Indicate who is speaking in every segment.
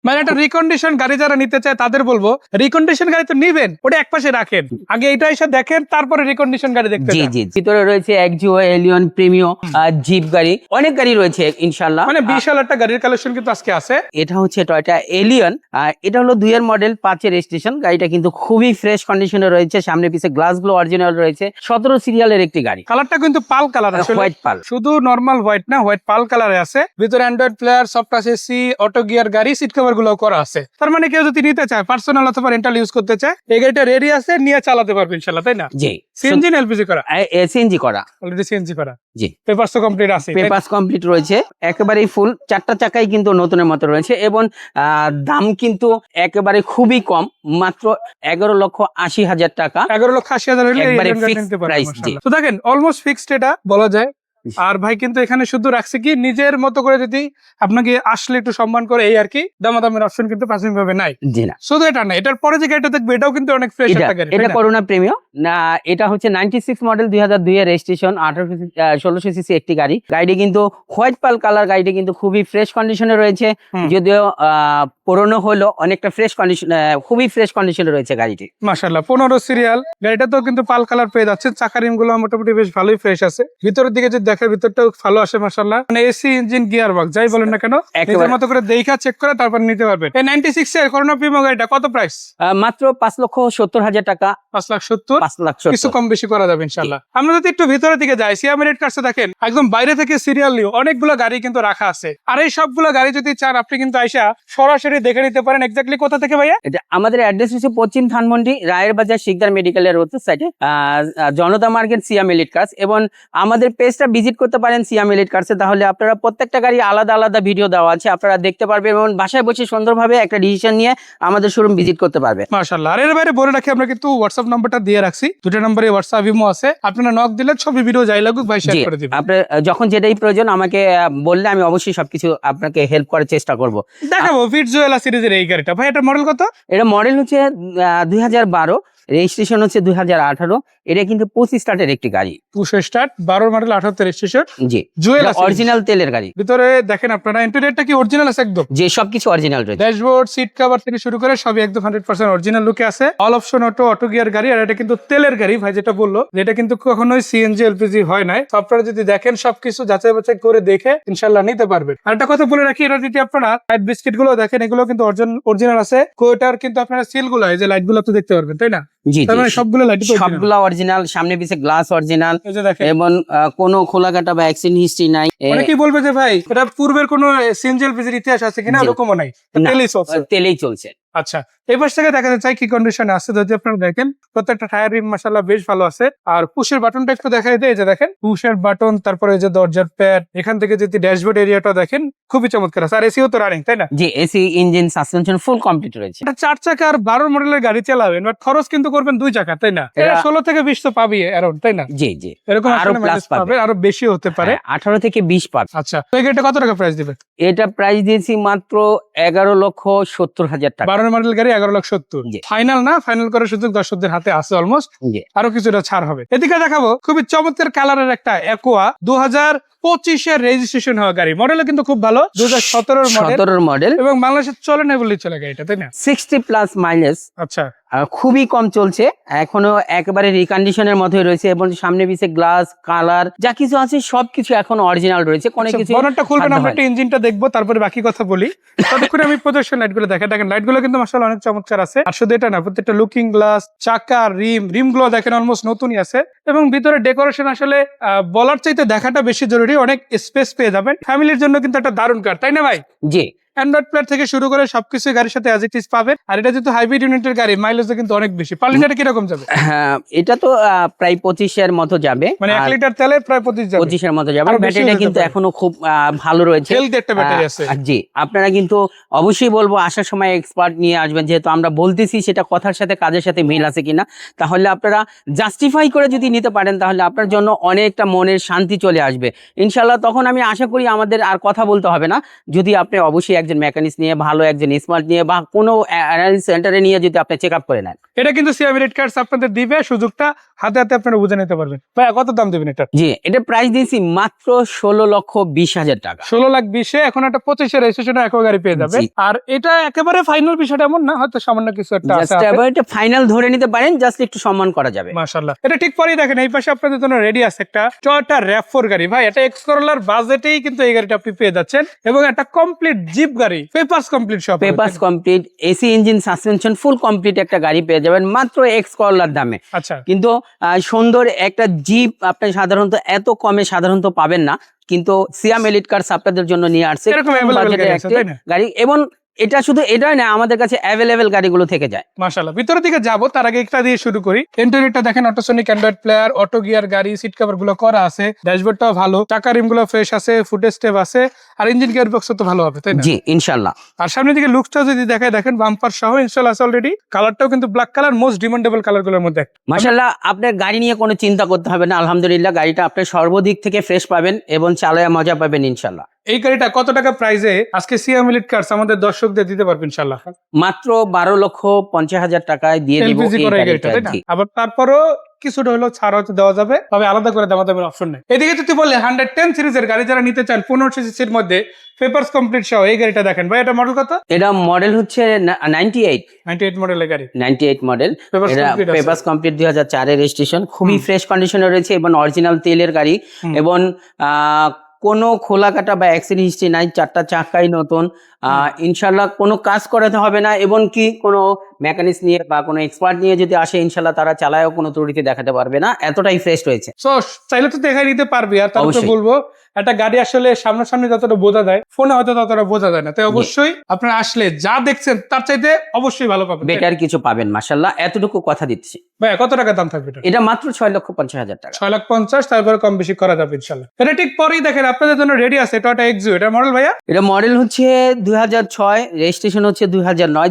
Speaker 1: মানে একটা রিকন্ডিশন গাড়ি যারা নিতে চায় তাদের বলবো রিকন্ডিশন গাড়ি তো নিবেন, ওটা একপাশে রাখেন, আগে এটা এসে দেখেন তারপরে রিকন্ডিশন গাড়ি দেখতে
Speaker 2: জি
Speaker 1: যান।
Speaker 2: জি, ভিতরে রয়েছে এক্সিও, এলিয়ন, প্রিমিও, জিপ গাড়ি, অনেক গাড়ি রয়েছে ইনশাল্লাহ।
Speaker 1: মানে বিশাল একটা গাড়ির কালেকশন কিন্তু আজকে আছে।
Speaker 2: এটা হচ্ছে টয়োটা এলিয়ন, এটা হলো 2 এর মডেল, 5 এর রেজিস্ট্রেশন। গাড়িটা কিন্তু খুবই ফ্রেশ কন্ডিশনে রয়েছে, সামনে পিছে গ্লাস গুলো অরিজিনাল রয়েছে। 17 সিরিয়ালের একটি গাড়ি,
Speaker 1: কালারটা কিন্তু পাল কালার, আসলে
Speaker 2: হোয়াইট পাল,
Speaker 1: শুধু নরমাল হোয়াইট না, হোয়াইট পাল কালারে আছে। ভিতরে Android player, soft touch AC, auto gear গাড়ি, সিট কভার গুলো করা আছে। তার মানে কেউ যদি নিতে চায় পার্সোনাল অথবা রেন্টাল ইউজ করতে চায়, এই গাড়িটা রেডি আছে, নিয়ে চালাতে পারবে ইনশাআল্লাহ, তাই না?
Speaker 2: জি।
Speaker 1: সিএনজি না এলপিজি করা?
Speaker 2: সিএনজি করা,
Speaker 1: অলরেডি সিএনজি করা।
Speaker 2: জি।
Speaker 1: পেপারস তো কমপ্লিট আছে,
Speaker 2: পেপারস কমপ্লিট রয়েছে, একেবারেই ফুল, 4টা চাকাই কিন্তু নতুনের মতো রয়েছে এবং দাম কিন্তু একেবারে খুবই কম, মাত্র 11,80,000 টাকা।
Speaker 1: 11,80,000 হলে এই
Speaker 2: একবারে
Speaker 1: গাড়িটা
Speaker 2: fixed
Speaker 1: নিতে পারবে
Speaker 2: price, জি।
Speaker 1: মাশাআল্লাহ। তো দেখেন অলমোস্ট ফিক্সড এটা বলা যায়। আর ভাই কিন্তু এখানে শুধু রাখছে কি নিজের মতো করে, যদি আপনাকে আসলে একটু সম্মান করে, এই আর কি, দামাদামের অপশন কিন্তু প্রাথমিক ভাবে নাই।
Speaker 2: জি না,
Speaker 1: শুধু এটা না, এটার পরে যে গাড়িটা দেখবে এটাও কিন্তু অনেক ফ্রেশ একটা গাড়ি।
Speaker 2: এটা করোনা প্রিমিয়াম না, এটা হচ্ছে 96 মডেল, 2002 এর রেজিস্ট্রেশন, 1600 সিসি একটি গাড়ি। গাড়িটি কিন্তু হোয়াইট পাল কালার, গাড়িটি কিন্তু খুবই ফ্রেশ কন্ডিশনে রয়েছে, যদিও পুরনো হলো অনেকটা ফ্রেশ কন্ডিশন, খুবই ফ্রেশ কন্ডিশনে রয়েছে গাড়িটি।
Speaker 1: মাশাআল্লাহ 15 সিরিয়াল গাড়িটা তো কিন্তু পাল কালার পেয়ে যাচ্ছে। চাকা রিম গুলো মোটামুটি বেশ ভালোই ফ্রেশ আছে। ভিতরের দিকে যদি দেখেন ভিতরটাও ভালো আসে মাশাআল্লাহ। মানে এসি, ইঞ্জিন, গিয়ার বক্স যাই বলেন না কেন, নিজের মতো করে দেখা চেক করে তারপর নিতে পারবেন। এই 96 এর করোনা প্রিমিয়াম গাড়িটা কত প্রাইস?
Speaker 2: মাত্র 5,70,000 টাকা।
Speaker 1: 5,70,000,
Speaker 2: 5,70,000
Speaker 1: কিছু কম বেশি করা যাবে ইনশাআল্লাহ। আমরা যদি একটু ভিতরের দিকে যাই, সিয়াম রেড কার্সে দেখেন একদম বাইরে থেকে সিরিয়াল নিয়ে অনেকগুলো গাড়ি কিন্তু রাখা আছে। আর এই সবগুলো গাড়ি যদি চান আপনি কিন্তু আইসা সরাসরি দেখে নিতে পারেন। এক্স্যাক্টলি কোথা থেকে ভাইয়া?
Speaker 2: এটা আমাদের অ্যাড্রেস হচ্ছে পশ্চিম ধানমন্ডি, রায়ের বাজার, শিকদার মেডিকেলের রোড সাইডে, জনতা মার্কেট, সিয়াম এলিট কার্স। এবং আমাদের পেজটা ভিজিট করতে পারেন সিয়াম এলিট কার্সে, তাহলে আপনারা প্রত্যেকটা গাড়ি আলাদা আলাদা ভিডিও দেওয়া আছে, আপনারা দেখতে পারবেন এবং বাসায় বসে সুন্দরভাবে একটা ডিসিশন নিয়ে আমাদের শোরুম ভিজিট করতে পারবে।
Speaker 1: মাশাআল্লাহ। আর এর বাইরে বলে রাখি, আমরা কিন্তু হোয়াটসঅ্যাপ নাম্বারটা দিয়ে রাখছি, দুটো নম্বরে হোয়াটসঅ্যাপ ইমো আছে। আপনারা নক দিলে ছবি ভিডিও যাই লাগুক ভাই শেয়ার করে দিবেন।
Speaker 2: আপনার যখন যেটাই প্রয়োজন আমাকে বললে আমি অবশ্যই সবকিছু আপনাকে হেল্প করার চেষ্টা করব।
Speaker 1: দেখাবো ফিটজুয়েলা সিরিজের এই গাড়িটা। ভাই এটা মডেল কত?
Speaker 2: এটা মডেল হচ্ছে 2012, রেজিস্ট্রেশন হচ্ছে 2018। এটা কিন্তু 25 স্টার্টের একটি গাড়ি,
Speaker 1: 200 স্টার্ট, 12 মডেল, 78 রেজিস্ট্রেশন।
Speaker 2: জি,
Speaker 1: জুয়েল
Speaker 2: অরিজিনাল তেলের গাড়ি।
Speaker 1: ভিতরে দেখেন আপনারা ইন্টেরিয়রটা কি অরিজিনাল আছে একদম?
Speaker 2: যে সবকিছু অরিজিনাল রয়েছে,
Speaker 1: ড্যাশবোর্ড, সিট কভার থেকে শুরু করে সবই একদম 100% অরিজিনাল লুকে আছে। অল অপশন অটো গিয়ার গাড়ি। আর এটা কিন্তু তেলের গাড়ি, ভাই যেটা বললো যেটা কিন্তু কখনোই সিএনজি এলপিজি হয় নাই। তো আপনারা যদি দেখেন সবকিছু যাচাই বাছাই করে দেখে ইনশাআল্লাহ নিতে পারবেন। আর একটা কথা বলে রাখি, এটা যদি আপনারা লাইট বিস্কিট গুলো দেখেন, এগুলো কিন্তু অরিজিনাল আছে। কোটার কিন্তু আপনারা সিল গুলো, এই যে লাইট গুলো আপনি দেখতে পারবেন, তাই না?
Speaker 2: জি,
Speaker 1: তার মানে সবগুলো লাইট
Speaker 2: সবগুলা অরিজিনাল, সামনে পিছে গ্লাস অরিজিনাল,
Speaker 1: এই যে দেখেন,
Speaker 2: এবং কোনো খোলাকাটা বা অ্যাক্সিডেন্ট হিস্ট্রি নাই।
Speaker 1: অনেকেই বলবে যে ভাই এটা পূর্বের কোনো সিএনজি এলপিজির ইতিহাস আছে কিনা, এরকমও নাই, তেলেই চলছে।
Speaker 2: তেলেই চলছে।
Speaker 1: আচ্ছা, এই পাশ থেকে দেখা যাচ্ছে কি কন্ডিশনে আছে যদি আপনারা দেখেন। প্রত্যেকটা টায়ার রিম মাশাআল্লাহ বেশ ভালো আছে। আর পুশের বাটনটা একটু দেখাই দেয়, এই যে দেখেন পুশের বাটন, তারপরে এই যে দরজার প্যাড, এখান থেকে যদি ড্যাশবোর্ড এরিয়াটা দেখেন খুবই চমৎকার আছে। আর এসিও তো রানিং, তাই না?
Speaker 2: জি, AC, engine, suspension full complete রয়েছে।
Speaker 1: এটা 4 চাকার 12 মডেলের গাড়ি চালাবেন, বাট খরচ কিন্তু করবেন 2 চাকা, তাই না? এটা 16 থেকে 20 তো পাবি অ্যারাউন্ড, তাই না?
Speaker 2: জি জি,
Speaker 1: এরকম
Speaker 2: আরো প্লাস পাবে,
Speaker 1: আরো বেশি হতে পারে,
Speaker 2: 18 থেকে 20 পাবে।
Speaker 1: আচ্ছা, তো এই গাড়িটা কত টাকা প্রাইস দিবেন?
Speaker 2: এটা প্রাইস দিয়েছি মাত্র 11,70,000 টাকা।
Speaker 1: 12 মডেল গাড়ি 11,70,000।
Speaker 2: জি।
Speaker 1: ফাইনাল না, ফাইনাল করার সুযোগ দর্শকদের হাতে আছে অলমোস্ট।
Speaker 2: জি,
Speaker 1: আরো কিছুটা ছাড় হবে। এদিকে দেখাবো খুবই চমৎকার কালারের একটা অ্যাকোয়া, 2025 এর রেজিস্ট্রেশন হওয়া গাড়ি। মডেলও কিন্তু খুব ভালো, 2017
Speaker 2: মডেল
Speaker 1: এবং বাংলাদেশে চলে না বললেই চলে গাড়িটা, তাই না?
Speaker 2: 60 প্লাস মাইলেজ,
Speaker 1: আচ্ছা,
Speaker 2: খুবই কম চলছে, এখনো একেবারে রিকন্ডিশনের মধ্যে রয়েছে এবং সামনে পিছে গ্লাস, কালার যা কিছু আছে সবকিছু এখনো অরিজিনাল রয়েছে। কোনো কিছু
Speaker 1: বনেটটা খুলবেন, আমরা একটা ইঞ্জিনটা দেখবো, তারপরে বাকি কথা বলি। ততক্ষণে আমি প্রদর্শন লাইট গুলো দেখেন। লাইট গুলো কিন্তু মাশাআল্লাহ অনেক চমৎকার আছে। আর শুধু এটা না, প্রত্যেকটা লুকিং গ্লাস, চাকা, রিম গুলো দেখেন অলমোস্ট নতুনই আছে। এবং ভিতরে ডেকোরেশন আসলে বলার চাইতে দেখাটা বেশি জরুরি। অনেক স্পেস পেয়ে যাবেন, ফ্যামিলির জন্য কিন্তু একটা দারুণ কার, তাই না ভাই?
Speaker 2: জি,
Speaker 1: অ্যান্ড্রয়েড প্লেয়ার থেকে শুরু করে সবকিছু গাড়ির সাথে অ্যাজ ইট ইজ পাবেন। আর এটা যেহেতু হাইব্রিড ইউনিটের গাড়ি, মাইলেজও কিন্তু অনেক বেশি। পার্লিটারে কিরকম যাবে?
Speaker 2: হ্যাঁ, এটা তো প্রায় 25 এর মতো যাবে,
Speaker 1: মানে 1 লিটার তেলে প্রায় 25 যাবে।
Speaker 2: 25 এর মতো যাবে।
Speaker 1: আরো বেশি
Speaker 2: ব্যাটারিটা
Speaker 1: হতে
Speaker 2: কিন্তু
Speaker 1: পারে।
Speaker 2: এখনো খুব ভালো রয়েছে,
Speaker 1: হেলদি একটা ব্যাটারি আছে।
Speaker 2: জি, আপনারা কিন্তু অবশ্যই বলবো আসার সময় এক্সপার্ট নিয়ে আসবেন, যেহেতু আমরা বলতেছি সেটা কথার সাথে কাজের সাথে মিল আছে কিনা। তাহলে আপনারা জাস্টিফাই করে যদি নিতে পারেন তাহলে আপনার জন্য অনেকটা মনের শান্তি চলে আসবে ইনশাল্লাহ। তখন আমি আশা করি আমাদের আর কথা বলতে হবে না, যদি আপনি অবশ্যই একজন মেকানিক্স নিয়ে, ভালো একজন স্মার্ট নিয়ে বা কোনো অ্যানালিসিস সেন্টারে নিয়ে যদি আপনি চেক আপ করে নেন।
Speaker 1: এটা কিন্তু সিএম এলিট কার্স আপনাদের দিবে, সুযোগটা হাতে হাতে আপনারা বুঝে নিতে পারবেন। ভাইয়া কত দাম দেবেন এটা?
Speaker 2: জি, এটা প্রাইস দিয়েছি মাত্র 16,20,000 টাকা।
Speaker 1: 16,20,000 এখন একটা 25 রেজিস্ট্রেশন একো গাড়ি পেয়ে যাবে।
Speaker 2: জি।
Speaker 1: আর এটা একেবারে ফাইনাল বিষয়টা এমন না, হয়তো সামান্য কিছু একটা আছে।
Speaker 2: জাস্ট এবার এটা ফাইনাল ধরে নিতে পারেন, জাস্ট একটু সম্মান করা যাবে।
Speaker 1: মাশাআল্লাহ, এটা ঠিক পরেই দেখেন এই পাশে আপনাদের জন্য রেডি আছে একটা টয়োটা RAV4 গাড়ি। ভাই এটা এক্স করোলার বাজেটেই কিন্তু এই গাড়িটা আপনি পেয়ে যাচ্ছেন, এবং একটা কমপ্লিট জিপ গাড়ি, পেপারস কমপ্লিট সব,
Speaker 2: papers complete, AC engine, suspension full complete একটা গাড়ি পেয়ে যাবেন মাত্র এক্স করলার দামে।
Speaker 1: আচ্ছা,
Speaker 2: কিন্তু সুন্দর একটা জিপ আপনি সাধারণত এত কমে সাধারণত পাবেন না, কিন্তু সিয়াম এলিট কার্স আপনাদের জন্য নিয়ে আসছে
Speaker 1: এরকম
Speaker 2: কম
Speaker 1: available
Speaker 2: বাজেটের
Speaker 1: গাড়ি আছে,
Speaker 2: একটি
Speaker 1: তাই না?
Speaker 2: গাড়ি। এবং এটা শুধু এটাই না, আমাদের কাছে অ্যাভেলেবেল গাড়িগুলো থেকে যায়।
Speaker 1: মাশাআল্লাহ। ভিতরের দিকে যাবো তার আগে একটা দিয়ে শুরু করি। ইন্টেরিয়রটা দেখেন অটোসনিক অ্যান্ড্রয়েড প্লেয়ার, অটো গিয়ার গাড়ি, সিট কভার গুলো করা আছে, ড্যাশবোর্ডটাও ভালো, চাকা রিম গুলো ফ্রেশ আছে, ফুটেজ স্টেপ আছে, আর ইঞ্জিন গিয়ার বক্স তো ভালো হবে, তাই না?
Speaker 2: জি ইনশাল্লাহ।
Speaker 1: আর সামনের দিকে লুকসটা যদি দেখায়, দেখেন বাম্পার সহ ইনস্টল আছে অলরেডি, কালারটাও কিন্তু black colour, most demandable colour গুলোর মধ্যে একটা।
Speaker 2: মাশাআল্লাহ, আপনার গাড়ি নিয়ে কোনো চিন্তা করতে হবে না, আলহামদুলিল্লাহ গাড়িটা আপনি সর্বদিক থেকে ফ্রেশ পাবেন এবং চালায় মজা পাবেন ইনশাল্লাহ।
Speaker 1: এই গাড়িটা কত টাকা প্রাইসে আজকে সিএম এলিট কার্স আমাদের দর্শকদের দিতে পারবেন ইনশাআল্লাহ?
Speaker 2: মাত্র 12,50,000 টাকায় দিয়ে দিব
Speaker 1: এলপিজি
Speaker 2: এই
Speaker 1: করা এই
Speaker 2: গাড়িটা।
Speaker 1: গাড়িটা, তাই না?
Speaker 2: জি।
Speaker 1: আবার তারপরও কিছুটা হলো ছাড় হয়তো দেওয়া যাবে, তবে আলাদা করে দামাদামের অপশন নেই। এদিকে যদি বলে 110 সিরিজের গাড়ি যারা নিতে চান 15 সিসির মধ্যে পেপারস কমপ্লিট সহ, এই গাড়িটা দেখেন ভাই, এটা মডেল কত?
Speaker 2: এটা মডেল হচ্ছে 98
Speaker 1: 98 মডেলের গাড়ি,
Speaker 2: 98 মডেল।
Speaker 1: Papers
Speaker 2: এটা
Speaker 1: complete আছে।
Speaker 2: পেপারস কমপ্লিট 2004 এর রেজিস্ট্রেশন, খুবই ফ্রেশ কন্ডিশনে রয়েছে এবং অরিজিনাল তেলের গাড়ি। এবং কোনো খোলা কাটা বা অ্যাক্সিডেন্ট হিস্ট্রি নাই, চারটা চাকাই নতুন। ইনশাল্লাহ কোনো কাজ করাতে হবে না, এবং কি কোনো মেকানিক্স নিয়ে বা কোনো এক্সপার্ট নিয়ে যদি আসে ইনশাল্লাহ তারা চালায়ও কোনো ত্রুটি দেখাতে পারবে না, এতটাই ফ্রেশ রয়েছে।
Speaker 1: সো চাইলে তো দেখাই নিতে পারবি। আর তারপরে
Speaker 2: অবশ্যই।
Speaker 1: বলবো, একটা গাড়ি আসলে সামনাসামনি যতটা বোঝা যায়, ফোনে হয়তো ততটা বোঝা যায় না, তাই অবশ্যই আপনারা আসলে যা দেখছেন তার চাইতে অবশ্যই ভালো পাবেন।
Speaker 2: বেটার কিছু পাবেন মাশাল্লাহ, এতটুকু কথা দিচ্ছি।
Speaker 1: ভাই কত টাকা দাম থাকবে এটা?
Speaker 2: এটা মাত্র 6,50,000 টাকা।
Speaker 1: 6,50,000, তারপরে কম বেশি করা যাবে ইনশাল্লাহ। এটা ঠিক পরেই দেখেন আপনাদের জন্য রেডি আছে টয়োটা এক্সিও। এটা মডেল ভাইয়া?
Speaker 2: এটা মডেল হচ্ছে 2006, রেজিস্ট্রেশন হচ্ছে 2009,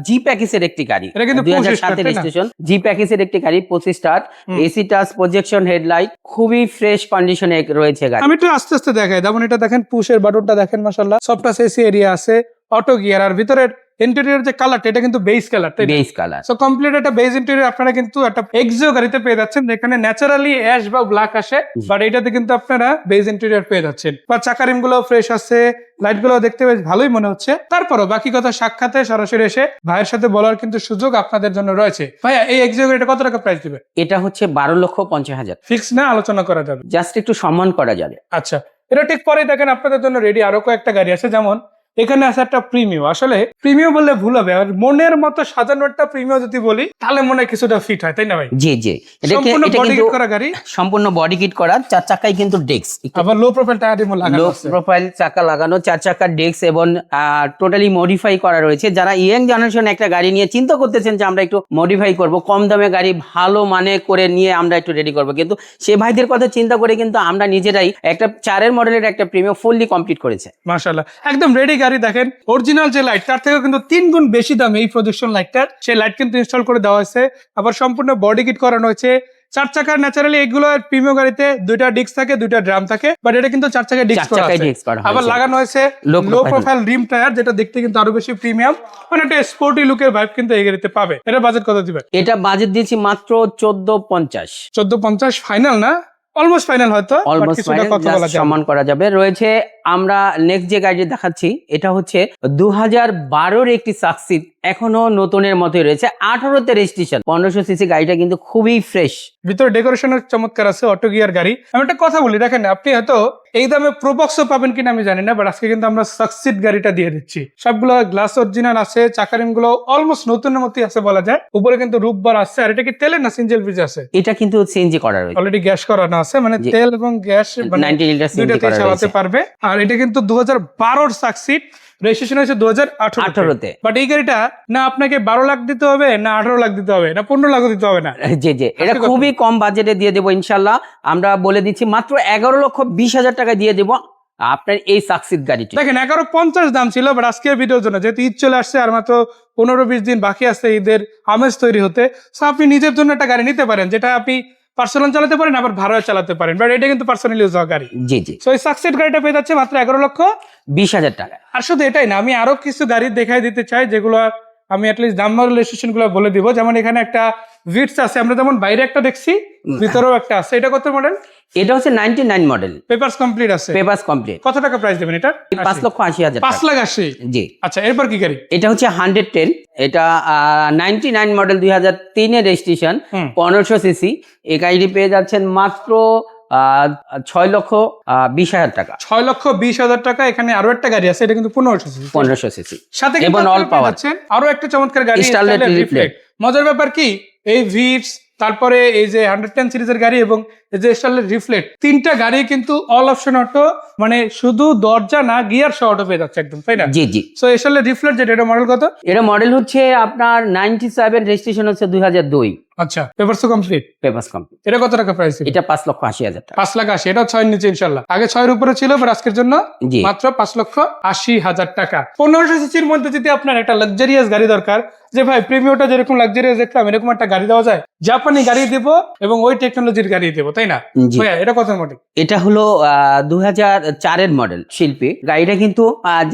Speaker 2: জি প্যাকেজের একটি গাড়ি।
Speaker 1: এটা কিন্তু
Speaker 2: 2007 এর রেজিস্ট্রেশন, জি প্যাকেজের একটি গাড়ি, 25 start, AC touch, projection headlight, খুবই ফ্রেশ কন্ডিশনে রয়েছে গাড়ি।
Speaker 1: আমি একটু আস্তে আস্তে দেখাই। যেমন এটা দেখেন, পুশের বাটনটা দেখেন মাশাআল্লাহ, সফট টাচ এসি এরিয়া আছে, অটো গিয়ার, আর ভিতরের ইন্টেরিয়র যে কালারটা এটা কিন্তু বেজ কালার, তাই না?
Speaker 2: Beige colour.
Speaker 1: সো কমপ্লিট একটা বেজ ইন্টেরিয়র আপনারা কিন্তু একটা এক্সিও গাড়িতে পেয়ে যাচ্ছেন, যেখানে ন্যাচারালি অ্যাশ বা ব্ল্যাক আসে, বাট এটাতে কিন্তু আপনারা বেজ ইন্টেরিয়র পেয়ে যাচ্ছেন। বা চাকা রিম গুলো ফ্রেশ আছে, লাইট গুলো দেখতে বেশ ভালোই মনে হচ্ছে। তারপরও বাকি কথা সাক্ষাতে সরাসরি এসে ভাইয়ের সাথে বলার কিন্তু সুযোগ আপনাদের জন্য রয়েছে। ভাইয়া এই এক্সিও গাড়িটা কত টাকা প্রাইস দিবে?
Speaker 2: এটা হচ্ছে 12,50,000।
Speaker 1: ফিক্স না, আলোচনা করা যাবে?
Speaker 2: জাস্ট একটু সম্মান করা যাবে।
Speaker 1: আচ্ছা, এটা ঠিক পরে দেখেন আপনাদের জন্য রেডি আরো কয়েকটা গাড়ি আছে। যেমন এখানে আছে একটা প্রিমিয়াম। আসলে প্রিমিয়াম বললে ভুল হবে, আর মনের মতো সাজানো একটা প্রিমিয়াম যদি বলি তাহলে মনে হয় কিছুটা ফিট হয়, তাই না ভাই?
Speaker 2: জি জি,
Speaker 1: সম্পূর্ণ
Speaker 2: এটা
Speaker 1: বডি
Speaker 2: কিন্তু
Speaker 1: কিট করা গাড়ি,
Speaker 2: সম্পূর্ণ বডি কিট করা, চার চাকায় কিন্তু ডেস্ক,
Speaker 1: আবার লো প্রোফাইল টায়ার রিমো লাগানো
Speaker 2: লো
Speaker 1: আছে।
Speaker 2: প্রোফাইল চাকা লাগানো, চার চাকার ডেস্ক, এবং টোটালি মডিফাই করা রয়েছে। যারা ইয়াং জেনারেশন একটা গাড়ি নিয়ে চিন্তা করতেছেন যে আমরা একটু মডিফাই করব, কম দামে গাড়ি ভালো মানে করে নিয়ে আমরা একটু রেডি করব, কিন্তু সে ভাইদের কথা চিন্তা করে কিন্তু আমরা নিজেরাই একটা 4 মডেলের একটা প্রিমিয়াম ফুললি কমপ্লিট করেছে।
Speaker 1: মাশাআল্লাহ, একদম রেডি গাড়ি। দেখেন অরিজিনাল যে লাইট তার থেকে কিন্তু 3 গুণ বেশি দামে এই প্রজেকশন লাইটটার, সেই লাইট কিন্তু ইনস্টল করে দেওয়া হয়েছে। আবার সম্পূর্ণ বডি কিট করানো হয়েছে। চার চাকার ন্যাচারালি এগুলো প্রিমিয়াম গাড়িতে দুইটা ডিস্ক থাকে, দুইটা ড্রাম থাকে, বাট এটা কিন্তু চার চাকায় ডিস্ক করা আছে। আবার লাগানো হয়েছে লো প্রোফাইল রিম টায়ার, যেটা দেখতে কিন্তু আরো বেশি প্রিমিয়াম, মানে একটা স্পোর্টি লুকের ভাইব কিন্তু এই গাড়িতে পাবে। এটা বাজেট কত দিবে?
Speaker 2: এটা বাজেট দিয়েছি মাত্র 14,50।
Speaker 1: 14,50 ফাইনাল না? অলমোস্ট ফাইনাল হয়তো,
Speaker 2: অলমোস্ট ফাইনাল, সম্মান করা যাবে। রয়েছে আমরা নেক্সট যে গাড়ি দেখাচ্ছি, এটা হচ্ছে 2012 একটি সাকসিড, এখনো নতুনের মতোই রয়েছে, 18তে রেজিস্ট্রেশন, 1500 সিসি গাড়িটা কিন্তু খুবই ফ্রেশ।
Speaker 1: ভিতরে ডেকোরেশনের চমৎকার আছে, অটো গিয়ার গাড়ি। আমি একটা কথা বলি, দেখেন আপনি হয়তো এই দামে প্রোবক্সও পাবেন কিনা আমি জানি না, বাট আজকে কিন্তু আমরা সাকসিড গাড়িটা দিয়ে দিচ্ছি। সবগুলো গ্লাস অরিজিনাল আছে, চাকারিম গুলো অলমোস্ট নতুনের মতোই আছে বলা যায়। উপরে কিন্তু রূপবার আছে। আর এটা কি তেলে না সিএনজি এলপিজি আছে?
Speaker 2: এটা কিন্তু সিএনজি করা রয়েছে,
Speaker 1: অলরেডি গ্যাস করানো আছে, মানে তেল এবং গ্যাস
Speaker 2: 90 লিটার সিএনজি
Speaker 1: দুইটাতেই
Speaker 2: করা
Speaker 1: চালাতে
Speaker 2: রয়েছে।
Speaker 1: পারবে। আর এটা কিন্তু 2012 সাকসিড, রেজিস্ট্রেশন হয়েছে 2018-তে। বাট এই গাড়িটা না আপনাকে 12 লাখ দিতে হবে, না 18 লাখ দিতে হবে, না 15 লাখ দিতে হবে না।
Speaker 2: জি জি, এটা খুবই কম বাজেটে দিয়ে দেবো ইনশাল্লাহ। আমরা বলে দিচ্ছি মাত্র 11,20,000 টাকা দিয়ে দেবো আপনার এই সাকসিড গাড়িটি।
Speaker 1: দেখেন 11,50 দাম ছিল, বাট আজকের ভিডিওর জন্য যেহেতু ঈদ চলে আসছে আর মাত্র 15-20 দিন বাকি আছে ঈদের আমেজ তৈরি হতে, সো আপনি নিজের জন্য একটা গাড়ি নিতে পারেন, যেটা আপনি পার্সোনাল চালাতে পারেন, আবার ভাড়ায় চালাতে পারেন, বাট এটা কিন্তু পার্সোনাল ইউজ হওয়া গাড়ি।
Speaker 2: জি জি,
Speaker 1: সো এই সাকসেস গাড়িটা পেয়ে যাচ্ছে মাত্র 11,20,000
Speaker 2: টাকা।
Speaker 1: আর শুধু এটাই না, আমি আরো কিছু গাড়ি দেখাই দিতে চাই যেগুলো আমি অ্যাটলিস্ট নাম্বার রেজিস্ট্রেশন গুলো বলে দিব। যেমন এখানে একটা ভিটস আছে, আমরা যেমন বাইরে একটা দেখছি, ভিতরেও একটা আছে। এটা কত মডেল?
Speaker 2: এটা হচ্ছে 99 মডেল,
Speaker 1: পেপারস কমপ্লিট আছে।
Speaker 2: Papers complete.
Speaker 1: কত টাকা প্রাইস দেবেন এটা?
Speaker 2: 5,80,000 টাকা।
Speaker 1: 5,80,000।
Speaker 2: জি।
Speaker 1: আচ্ছা, এরপর কি গাড়ি?
Speaker 2: এটা হচ্ছে 110, এটা 99 মডেল, 2003 এর রেজিস্ট্রেশন, 1500 সিসি। এই গাড়িটি পেয়ে যাচ্ছেন মাত্র 6,20,000 টাকা।
Speaker 1: 6,20,000 টাকা। এখানে আরো একটা গাড়ি আছে, এটা কিন্তু 1500
Speaker 2: সিসি
Speaker 1: সাথে
Speaker 2: এবং
Speaker 1: কিন্তু
Speaker 2: all
Speaker 1: আপনারা পেয়ে
Speaker 2: power।
Speaker 1: যাচ্ছেন আরো একটা চমৎকার গাড়ি,
Speaker 2: Starlet
Speaker 1: Starlet
Speaker 2: Reflect।
Speaker 1: Reflect। মজার ব্যাপার কি, এই ভিটস, তারপরে এই যে 110 সিরিজের গাড়ি এবং এই যে Starlet Reflect, তিনটা গাড়ি কিন্তু অল অপশন অটো, মানে শুধু দরজা না, গিয়ার সহ অটো পেয়ে যাচ্ছে একদম, তাই না?
Speaker 2: জি জি।
Speaker 1: সো Starlet Reflect যেটা, এটা মডেল কত?
Speaker 2: এটা মডেল হচ্ছে আপনার 97, রেজিস্ট্রেশন হচ্ছে 2002।
Speaker 1: আচ্ছা, পেপারস কমপ্লিট।
Speaker 2: Papers complete.
Speaker 1: এটা কত টাকা প্রাইস?
Speaker 2: এটা 5,80,000 টাকা।
Speaker 1: 5,80,000। এটা 6 নিচে ইনশাল্লাহ, আগে 6 উপরে ছিল, বাট আজকের জন্য
Speaker 2: জি।
Speaker 1: মাত্র 5,80,000 টাকা। 1500 সিসির মধ্যে যদি আপনার একটা লাক্সারিয়াস গাড়ি দরকার, যে ভাই প্রিমিয়ামটা যেরকম লাক্সারিয়াস দেখলাম, এরকম একটা গাড়ি দেওয়া যায়, জাপানি গাড়ি দেব এবং ওই টেকনোলজির গাড়ি দেব, তাই না?
Speaker 2: জি।
Speaker 1: ভাইয়া এটা কত মডেল?
Speaker 2: এটা হলো 2004 এর মডেল শিল্পী। গাড়িটা কিন্তু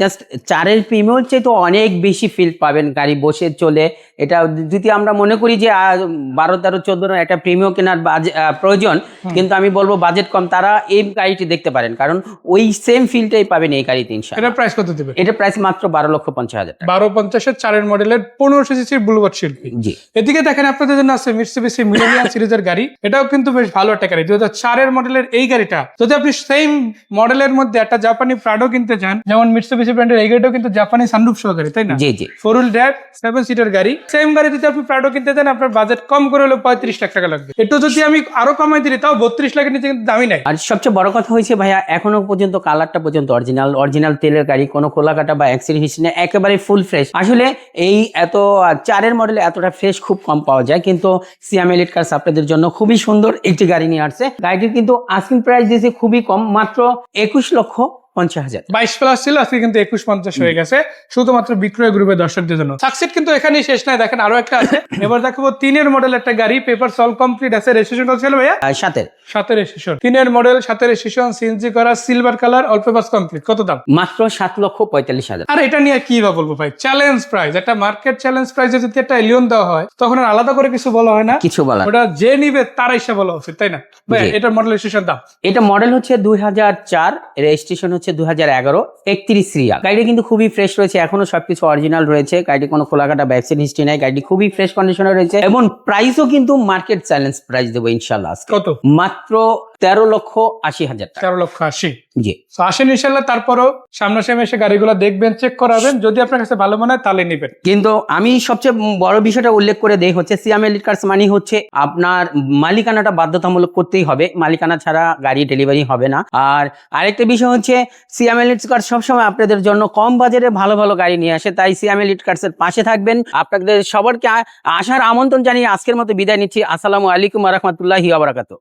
Speaker 2: জাস্ট 4 এর প্রিমিয়ার চেয়ে তো অনেক বেশি ফিল পাবেন, গাড়ি বসে চলে। এটা যদি আমরা মনে করি যে 12, 13, 14 একটা প্রিমিয়ার কেনার প্রয়োজন, কিন্তু আমি বলবো বাজেট কম, তারা এই গাড়িটি দেখতে পারেন, কারণ ওই সেম ফিলটাই পাবেন এই গাড়িতে ইনশাআল্লাহ।
Speaker 1: এটার প্রাইস কত দিবেন?
Speaker 2: এটা প্রাইস মাত্র 12,50,000 টাকা।
Speaker 1: 1250 4 মডেলের 1500 সিসির ব্লুবার্ড শিল্পী।
Speaker 2: জি।
Speaker 1: এদিকে দেখেন আপনাদের জন্য আছে মিটসুবিশি মিলেনিয়াম সিরিজের গাড়ি। এটাও কিন্তু বেশ ভালো একটা গাড়ি, 2004 মডেলের এই গাড়িটা। যদি আপনি সেম মডেলের মধ্যে একটা জাপানি প্রাডো কিনতে চান, যেমন মিটসুবিশি ব্র্যান্ডের এই গাড়িটাও কিন্তু জাপানি সানরুফ সহ গাড়ি, তাই না?
Speaker 2: জি জি।
Speaker 1: 4 হুইল ড্রাইভ 7 সিটার গাড়ি। সেম গাড়ি যদি আপনি প্রাডো কিনতে চান, আপনার বাজেট কম করে হলো 35 লাখ টাকা লাগবে। একটু যদি আমি আরো কমাই দিই, তাও 32 লাখের নিচে কিন্তু দামই নাই।
Speaker 2: আর সবচেয়ে বড় কথা হয়েছে ভাইয়া, এখনো পর্যন্ত কালারটা পর্যন্ত অরিজিনাল তেলের গাড়ি, কোনো খোলাকাটা বা অ্যাক্সিডেন্ট হিস্ট্রি নেই, একেবারে ফুল ফ্রেশ। আসলে এই এত 4 মডেলে এতটা ফ্রেশ খুব কম পাওয়া যায়, কিন্তু সিয়াম এলিট কার্স আপনাদের জন্য খুবই সুন্দর একটি গাড়ি নিয়ে আসছে। গাড়িটির কিন্তু আস্কিং প্রাইস দিয়েছে খুবই কম, মাত্র 21,50,000।
Speaker 1: 22 প্লাস ছিল, আজকে কিন্তু 21,50 হয়ে গেছে, শুধুমাত্র বিক্রয় গ্রুপের দর্শকদের জন্য। সাকসেস কিন্তু এখানেই শেষ নাই, দেখেন আরো একটা আছে। এবার দেখাবো 3 মডেল একটা গাড়ি, পেপার সল কমপ্লিট আছে। রেজিস্ট্রেশন কত ছিল ভাইয়া?
Speaker 2: 7
Speaker 1: রেজিস্ট্রেশন। 3 মডেল, 7 রেজিস্ট্রেশন, সিএনজি করা, silver colour, all papers complete. কত দাম?
Speaker 2: মাত্র 7,45,000।
Speaker 1: আর এটা নিয়ে কি বা বলবো ভাই, চ্যালেঞ্জ প্রাইস, একটা মার্কেট চ্যালেঞ্জ প্রাইসে যদি একটা এলিয়ন দেওয়া হয়, তখন আর আলাদা করে কিছু বলা হয় না,
Speaker 2: কিছু বলা,
Speaker 1: ওটা যে নিবে তার এসে বলা উচিত, তাই না ভাই? এটার মডেল রেজিস্ট্রেশন দাম?
Speaker 2: এটা মডেল হচ্ছে 2004, রেজিস্ট্রেশন হচ্ছে 2011, 31 রিয়াল। গাড়িটা কিন্তু খুবই ফ্রেশ রয়েছে, এখনো সবকিছু অরিজিনাল রয়েছে। গাড়িটি কোনো খোলাকাটা বা অ্যাক্সিডেন্ট হিস্ট্রি নাই, গাড়িটি খুবই ফ্রেশ কন্ডিশনে রয়েছে এবং প্রাইসও কিন্তু মার্কেট চ্যালেঞ্জ প্রাইস দেবো ইনশাআল্লাহ।
Speaker 1: কত?
Speaker 2: মাত্র 13,80,000 টাকা।
Speaker 1: 13,80,000।
Speaker 2: জি।
Speaker 1: তো আসেন ইনশাল্লাহ, তারপরও সামনাসামনি এসে গাড়িগুলো দেখবেন, চেক করাবেন, যদি আপনার কাছে ভালো মনে হয় তাহলে নেবেন।
Speaker 2: কিন্তু আমি সবচেয়ে বড় বিষয়টা উল্লেখ করে দেই হচ্ছে, সিয়াম এলিট কার্স মানে হচ্ছে আপনার মালিকানাটা বাধ্যতামূলক করতেই হবে, মালিকানা ছাড়া গাড়ি ডেলিভারি হবে না। আর আরেকটা বিষয় হচ্ছে, সিয়াম এলিট কার্স সবসময় আপনাদের জন্য কম বাজেটে ভালো ভালো গাড়ি নিয়ে আসে, তাই সিয়াম এলিট কার্স এর পাশে থাকবেন। আপনাদের সবারকে আসার আমন্ত্রণ জানিয়ে আজকের মতো বিদায় নিচ্ছি। আসসালামু আলাইকুম ওয়া রাহমাতুল্লাহি ওয়া বারাকাতুহু।